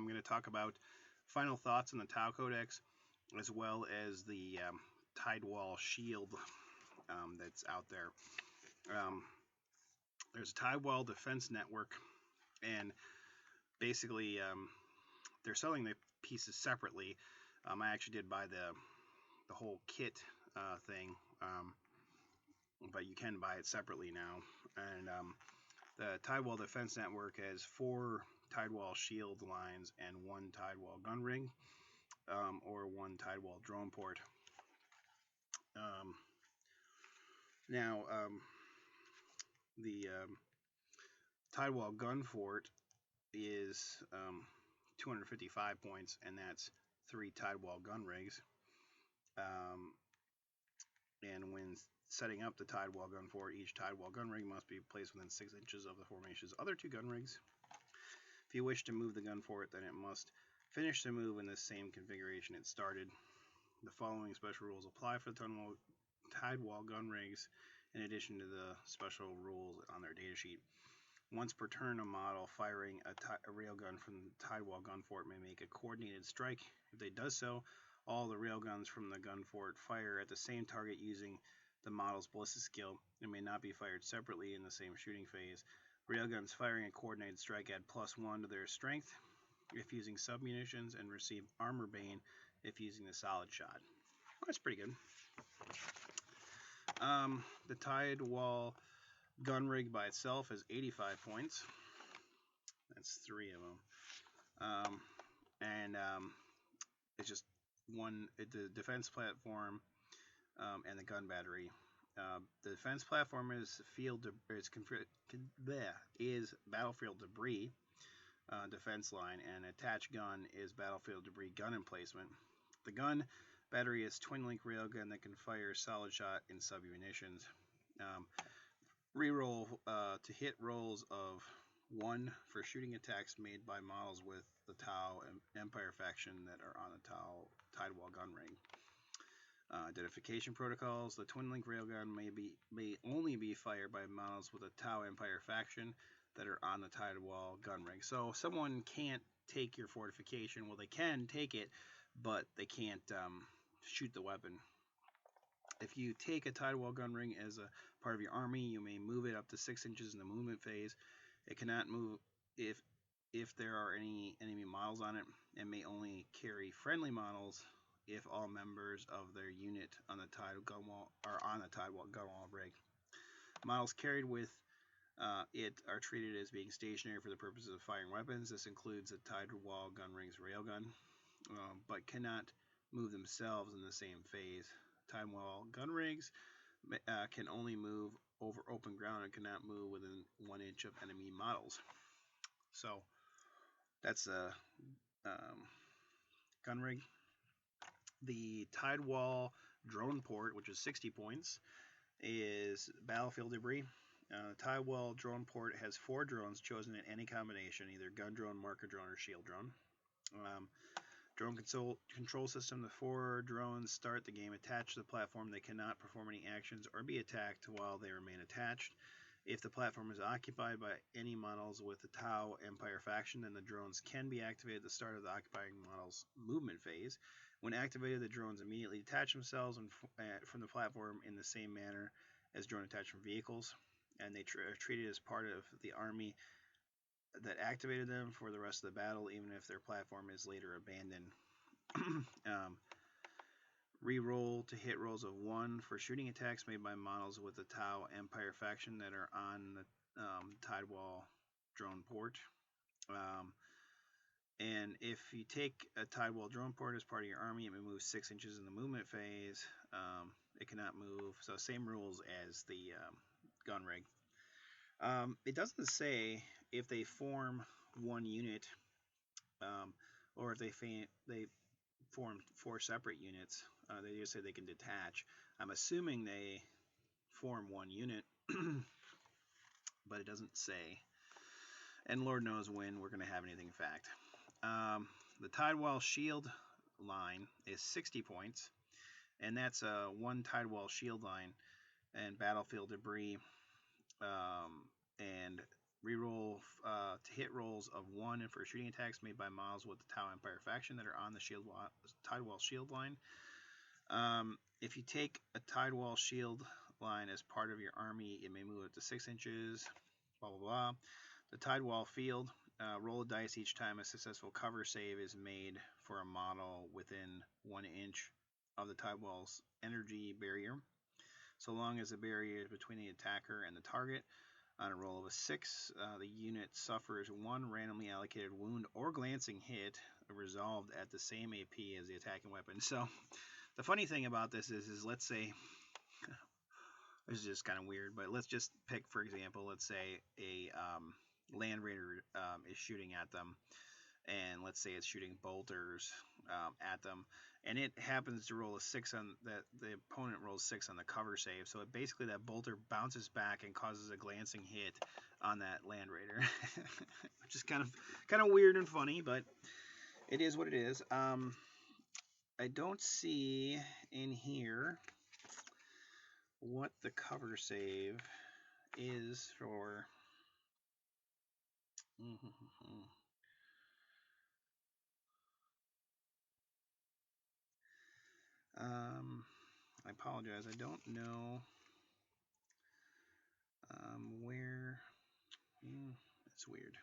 I'm going to talk about final thoughts on the Tau Codex, as well as the Tidewall Shield that's out there. There's a Tidewall Defense Network, and basically they're selling the pieces separately. I actually did buy the whole kit thing, but you can buy it separately now. And the Tidewall Defense Network has 4 Tidewall Shield lines and 1 Tidewall gun ring, or 1 Tidewall drone port. Now, the Tidewall gun fort is 255 points, and that's 3 Tidewall gun rigs. And when setting up the Tidewall gun fort, each Tidewall gun rig must be placed within 6 inches of the formation's other 2 gun rigs. If you wish to move the gun fort, then it must finish the move in the same configuration it started. The following special rules apply for the Tidewall gun rigs, in addition to the special rules on their datasheet. Once per turn, a model firing a railgun from the Tidewall gun fort may make a coordinated strike. If they does so, all the railguns from the gun fort fire at the same target using the model's ballistic skill and may not be fired separately in the same shooting phase. Railguns firing a coordinated strike add +1 to their strength if using submunitions, and receive armor bane if using the solid shot. That's pretty good. The Tidewall gun rig by itself is 85 points. That's 3 of them. It's just the defense platform and the gun battery. The defense platform is battlefield debris defense line, and attached gun is battlefield debris gun emplacement. The gun battery is twin-link railgun that can fire solid shot and submunitions. Reroll to hit rolls of 1 for shooting attacks made by models with the Tau Empire faction that are on the Tidewall gun ring. Identification protocols. The twin-link railgun may only be fired by models with a Tau Empire faction that are on the Tidewall gun ring. So someone can't take your fortification. Well, they can take it, but they can't shoot the weapon. If you take a Tidewall gun ring as a part of your army, you may move it up to 6 inches in the movement phase. It cannot move if there are any enemy models on it, and may only carry friendly models if all members of their unit on the Tidewall gun are on the Tidewall gun wall rig. Models carried with it are treated as being stationary for the purposes of firing weapons. This includes the Tidewall gun ring's railgun, but cannot move themselves in the same phase. Tidewall gun rigs can only move over open ground and cannot move within 1 inch of enemy models. So that's a gun rig. The Tidewall drone port, which is 60 points, is battlefield debris. Tidewall drone port has 4 drones chosen in any combination, either gun drone, marker drone, or shield drone. Drone control system. The 4 drones start the game attached to the platform. They cannot perform any actions or be attacked while they remain attached. If the platform is occupied by any models with the Tau Empire faction, then the drones can be activated at the start of the occupying model's movement phase. When activated, the drones immediately detach themselves from the platform in the same manner as drone attachment vehicles, and they are treated as part of the army that activated them for the rest of the battle, even if their platform is later abandoned. Reroll to hit rolls of 1 for shooting attacks made by models with the Tau Empire faction that are on the Tidewall drone port. And if you take a Tidewall drone port as part of your army, it may move 6 inches in the movement phase. It cannot move. So same rules as the gun rig. It doesn't say if they form one unit, or if they form 4 separate units. They just say they can detach. I'm assuming they form one unit, but it doesn't say. And Lord knows when we're going to have anything in fact. The Tidewall shield line is 60 points, and that's a 1 Tidewall shield line and battlefield debris, and Reroll to hit rolls of 1 and for shooting attacks made by models with the Tau Empire faction that are on the Tidewall shield line. If you take a Tidewall shield line as part of your army, it may move up to 6 inches, blah, blah, blah. The Tidewall field, roll a dice each time a successful cover save is made for a model within 1 inch of the Tidewall's energy barrier, so long as the barrier is between the attacker and the target. On a roll of a 6, the unit suffers 1 randomly allocated wound or glancing hit resolved at the same AP as the attacking weapon. So the funny thing about this is let's say, this is just kind of weird, but let's just pick, for example, let's say a Land Raider is shooting at them, and let's say it's shooting bolters at them, and it happens to roll a 6 on that. The opponent rolls 6 on the cover save, so it basically that bolter bounces back and causes a glancing hit on that Land Raider, which is kind of weird and funny, but it is what it is. I don't see in here what the cover save is for. I apologize. I don't know where. That's weird.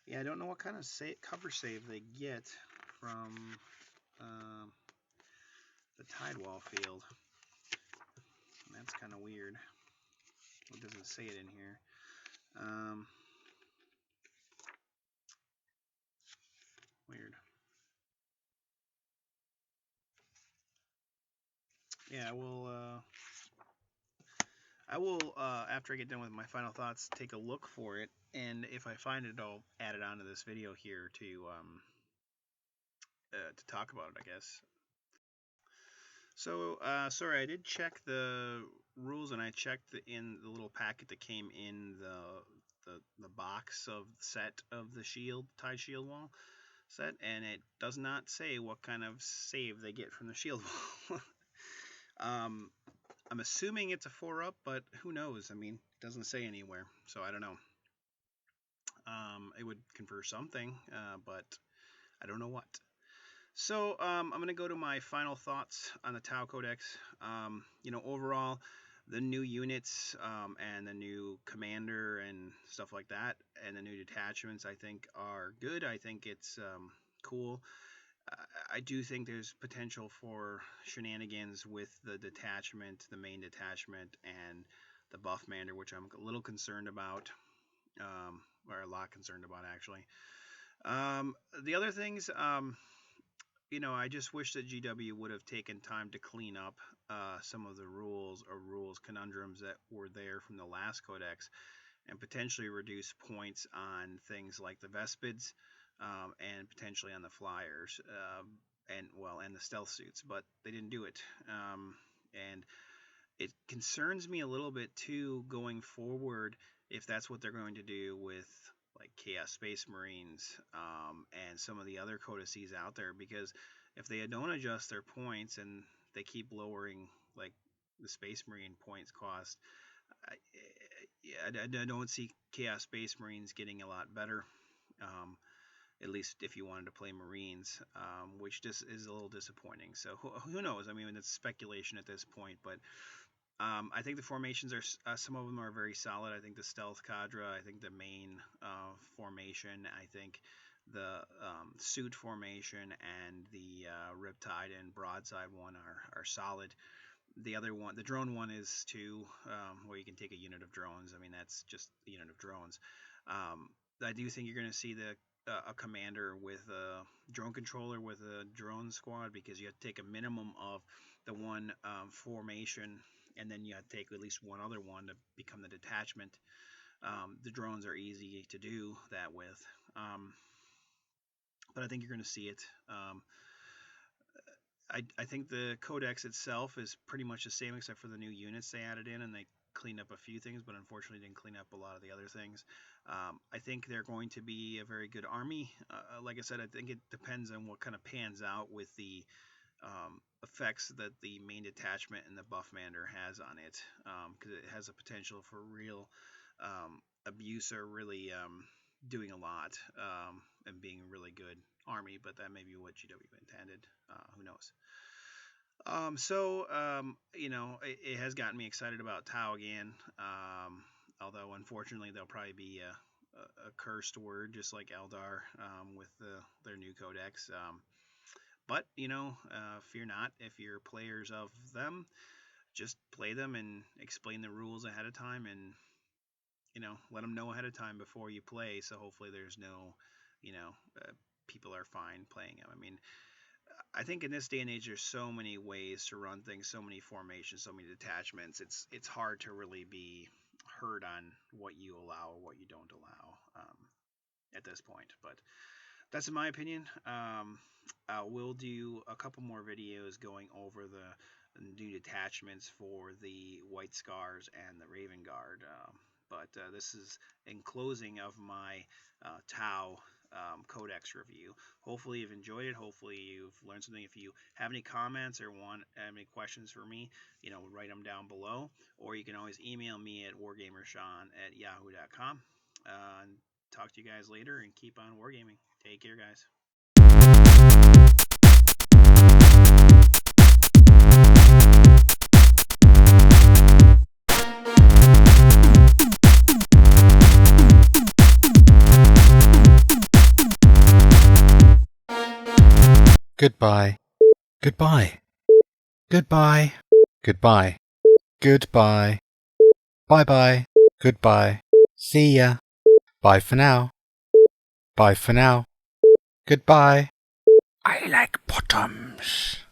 Yeah, I don't know what kind of cover save they get from the Tidewall field. That's kind of weird. It doesn't say it in here. Weird. Yeah, I will after I get done with my final thoughts, take a look for it, and if I find it, I'll add it onto this video here to talk about it, I guess. So, sorry, I did check the rules, and I checked in the little packet that came in the box of the set of the Tide Shield Wall set, and it does not say what kind of save they get from the Shield Wall. I'm assuming it's a 4-up, but who knows? I mean, it doesn't say anywhere, so I don't know. It would confer something, but I don't know what. So I'm going to go to my final thoughts on the Tau Codex. Overall, the new units and the new commander and stuff like that, and the new detachments, I think are good. I think it's cool. I do think there's potential for shenanigans with the detachment, the main detachment, and the Buffmander, which I'm a little concerned about, or a lot concerned about, actually. The other things, I just wish that GW would have taken time to clean up some of the rules conundrums that were there from the last Codex, and potentially reduce points on things like the Vespids, and potentially on the Flyers, and the stealth suits, but they didn't do it. And it concerns me a little bit too going forward if that's what they're going to do with like Chaos Space Marines and some of the other codices out there, because if they don't adjust their points and they keep lowering like the Space Marine points cost, I don't see Chaos Space Marines getting a lot better, at least if you wanted to play Marines, which just is a little disappointing. So who knows? I mean, it's speculation at this point, but I think the formations are some of them are very solid. I think the Stealth Cadre, I think the main formation, I think the suit formation and the Riptide and Broadside one are solid. The other one, the drone one, is too, where you can take a unit of drones. I mean, that's just a unit of drones. I do think you're going to see a commander with a drone controller with a drone squad, because you have to take a minimum of the one formation, and then you have to take at least one other one to become the detachment. The drones are easy to do that with, but I think you're going to see it. I think the Codex itself is pretty much the same, except for the new units they added in, and they cleaned up a few things, but unfortunately didn't clean up a lot of the other things. I think they're going to be a very good army. Like I said, I think it depends on what kind of pans out with the effects that the main detachment and the Buffmander has on it, because it has a potential for real Abuse are really doing a lot and being a really good army, but that may be what GW intended. Who knows? It has gotten me excited about Tau again. Although unfortunately there'll probably be a cursed word, just like Eldar with their new Codex. But fear not. If you're players of them, just play them and explain the rules ahead of time, and let them know ahead of time before you play. So hopefully there's no, people are fine playing them. I mean, I think in this day and age, there's so many ways to run things, so many formations, so many detachments. It's hard to really be heard on what you allow or what you don't allow at this point. But that's in my opinion. We'll do a couple more videos going over the new detachments for the White Scars and the Raven Guard. But this is in closing of my Tau Codex review. Hopefully you've enjoyed it. Hopefully you've learned something. If you have any comments or want any questions for me, write them down below. Or you can always email me at wargamershawn@yahoo.com. And talk to you guys later, and keep on wargaming. Take care, guys. Goodbye. Goodbye. Goodbye. Goodbye. Goodbye. Bye-bye. Goodbye. See ya. Bye for now. Bye for now. Goodbye. I like bottoms.